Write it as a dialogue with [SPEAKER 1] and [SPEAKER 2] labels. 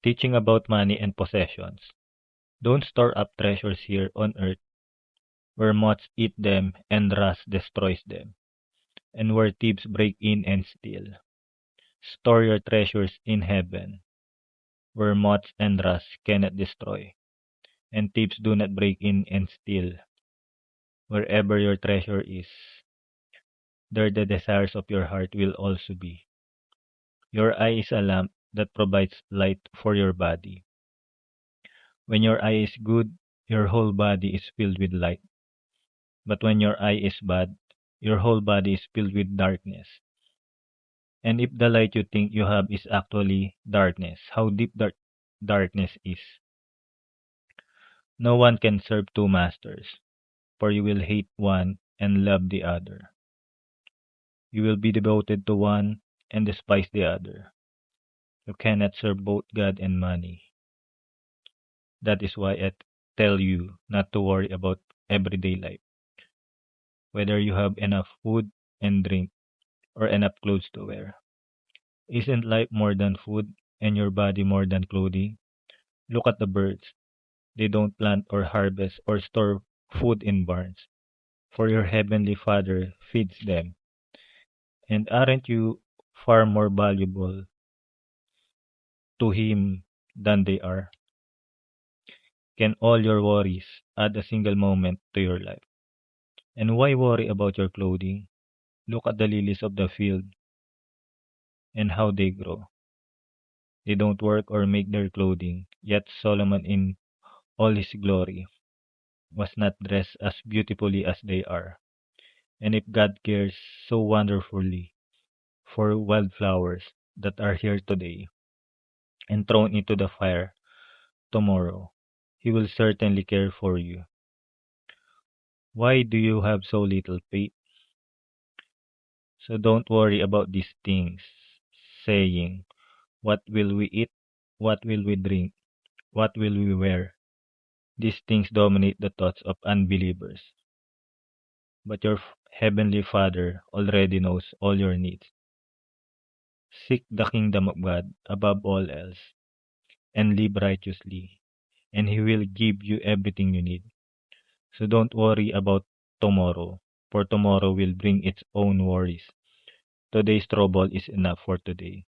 [SPEAKER 1] Teaching about money and possessions. Don't store up treasures here on earth, where moths eat them and rust destroys them, and where thieves break in and steal. Store your treasures in heaven, where moths and rust cannot destroy, and thieves do not break in and steal. Wherever your treasure is, there the desires of your heart will also be. Your eye is a lamp that provides light for your body. When your eye is good, your whole body is filled with light. But when your eye is bad, your whole body is filled with darkness. And if the light you think you have is actually darkness, how deep darkness is. No one can serve two masters, for you will hate one and love the other. You will be devoted to one and despise the other. You cannot serve both God and money. That is why I tell you not to worry about everyday life, whether you have enough food and drink or enough clothes to wear. Isn't life more than food and your body more than clothing? Look at the birds. They don't plant or harvest or store food in barns, for your heavenly Father feeds them. And aren't you far more valuable to Him than they are? Can all your worries add a single moment to your life? And why worry about your clothing? Look at the lilies of the field and how they grow. They don't work or make their clothing, yet Solomon in all his glory was not dressed as beautifully as they are. And if God cares so wonderfully for wildflowers that are here today and thrown into the fire tomorrow, He will certainly care for you. Why do you have so little faith? So don't worry about these things, saying, what will we eat? What will we drink? What will we wear? These things dominate the thoughts of unbelievers. But your heavenly Father already knows all your needs. Seek the kingdom of God above all else and live righteously, and He will give you everything you need. So don't worry about tomorrow, for tomorrow will bring its own worries. Today's trouble is enough for today.